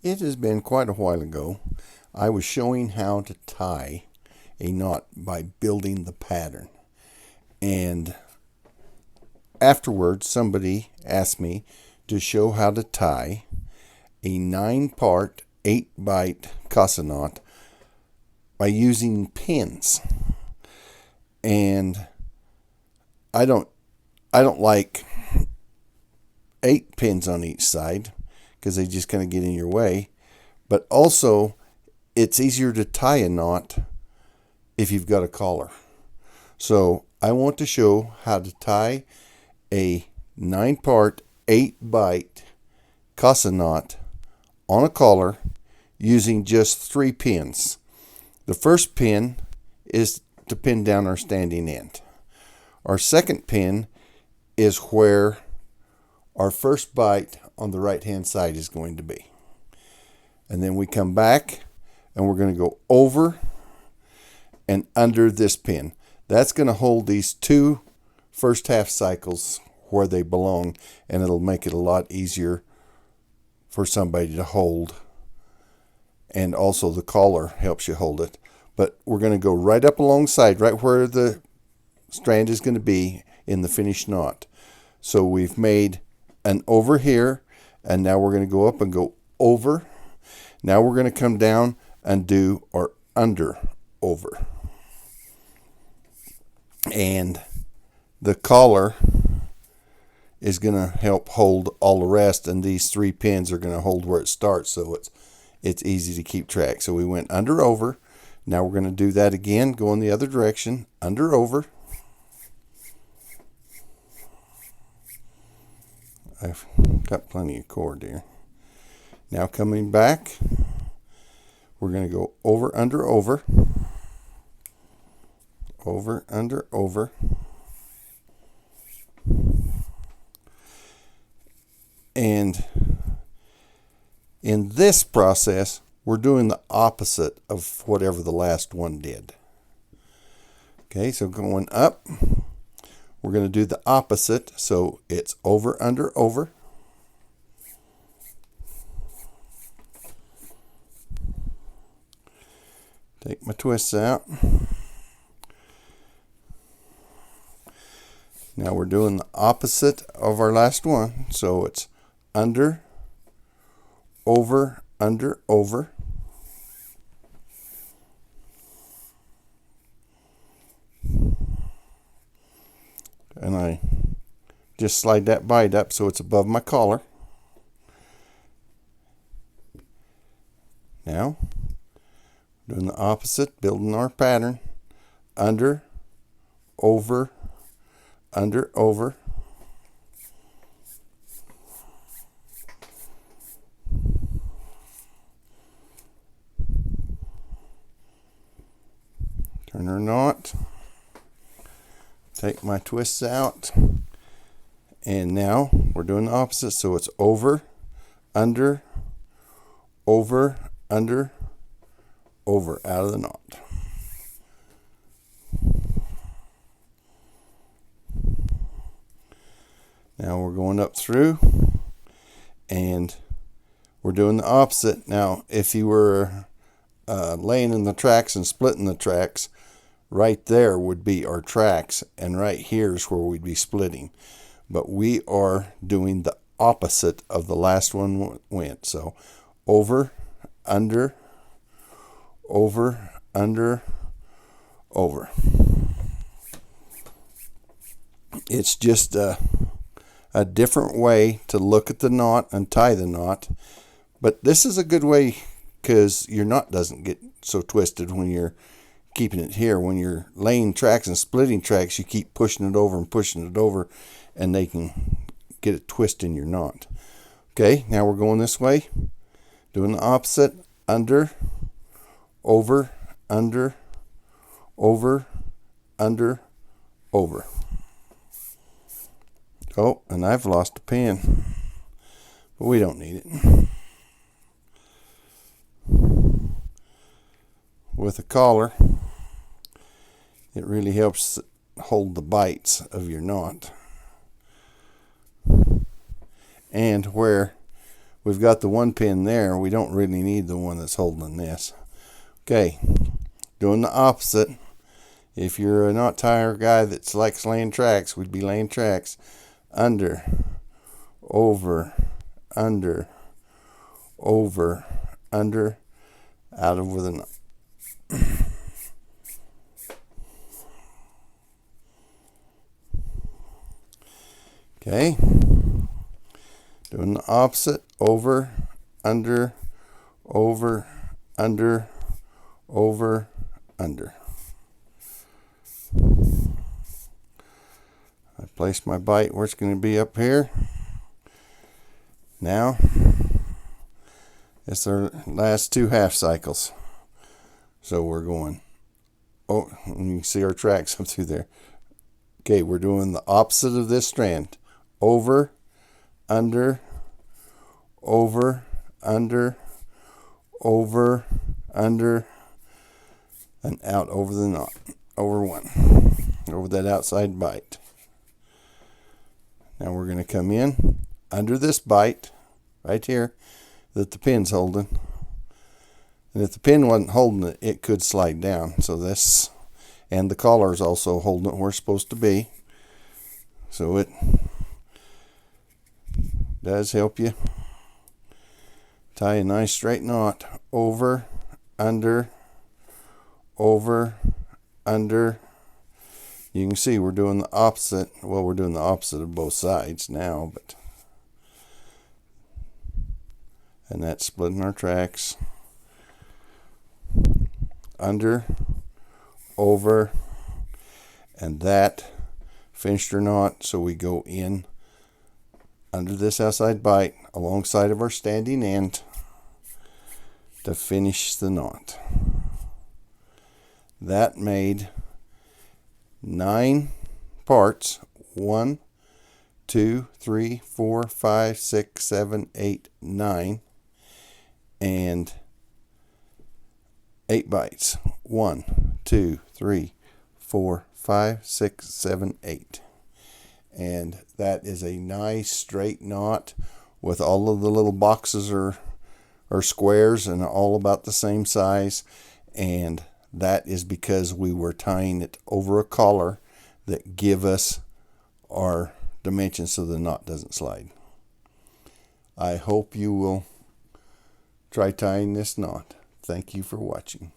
It has been quite a while ago. I was showing how to tie a knot by building the pattern. And afterwards, somebody asked me to show how to tie a 9-part, 8-bight Casa Knot by using pins. And I don't like 8 pins on each side because they just kind of get in your way. But also, it's easier to tie a knot if you've got a collar. So I want to show how to tie a 9-part, 8-bight Casa Knot on a collar using just 3 pins. The first pin is to pin down our standing end. Our second pin is where our first bight on the right hand side is going to be. And then we come back and we're going to go over and under this pin. That's going to hold these 2 first half cycles where they belong, and it'll make it a lot easier for somebody to hold. And also the collar helps you hold it. But we're going to go right up alongside, right where the strand is going to be in the finished knot. So we've made an over here, and now we're going to go up and go over. Now we're going to come down and do our under over. And the collar is going to help hold all the rest, and these 3 pins are going to hold where it starts, so it's easy to keep track. So we went under over. Now we're going to do that again, go in the other direction, under over. I've got plenty of cord here. Now coming back, we're going to go over, under, over. Over, under, over. And in this process, we're doing the opposite of whatever the last one did. Okay, so going up, we're going to do the opposite. So it's over, under, over. Take my twists out. Now we're doing the opposite of our last one. So it's under, over, under, over. And I just slide that bight up so it's above my collar. Now, doing the opposite, building our pattern. Under, over, under, over. Turn our knot. Take my twists out. And now we're doing the opposite. So it's over, under, over, under, over, out of the knot. Now we're going up through, and we're doing the opposite. Now, if you were laying in the tracks and splitting the tracks, right there would be our tracks, and right here is where we'd be splitting. But we are doing the opposite of the last one went. So over, under, over, under, over. It's just a different way to look at the knot and tie the knot. But this is a good way because your knot doesn't get so twisted when you're keeping it here. When you're laying tracks and splitting tracks, you keep pushing it over and pushing it over, and they can get a twist in your knot. Okay, now we're going this way, doing the opposite. Under, over, under, over, under, over. Oh, and I've lost a pin, but we don't need it. With a collar, it really helps hold the bights of your knot. And where we've got the one pin there. We don't really need the one that's holding this. Okay, doing the opposite. If you're a knot tire guy that likes laying tracks, we'd be laying tracks. Under, over, under, over, under, out over the knot. Okay, doing the opposite. Over, under, over, under, over, under. I place my bite where it's going to be up here. Now, it's our last 2 half cycles. So we're going, oh, you can see our tracks up through there. Okay, we're doing the opposite of this strand. Over, under, over, under, over, under, and out over the knot. Over one. Over that outside bite. Now we're going to come in under this bite right here that the pin's holding. And if the pin wasn't holding it, it could slide down. So this, and the collar is also holding it where it's supposed to be. So it does help you tie a nice straight knot. Over, under, over, under. You can see we're doing the opposite. Well, we're doing the opposite of both sides now, but and that's splitting our tracks. Under, over, and that finished our knot. So we go in under this outside bite alongside of our standing end to finish the knot. That made 9 parts. 1, 2, 3, 4, 5, 6, 7, 8, 9, and 8 bites. 1, 2, 3, 4, 5, 6, 7, 8. And that is a nice straight knot with all of the little boxes or squares and all about the same size. And that is because we were tying it over a collar that give us our dimensions so the knot doesn't slide. I hope you will try tying this knot. Thank you for watching.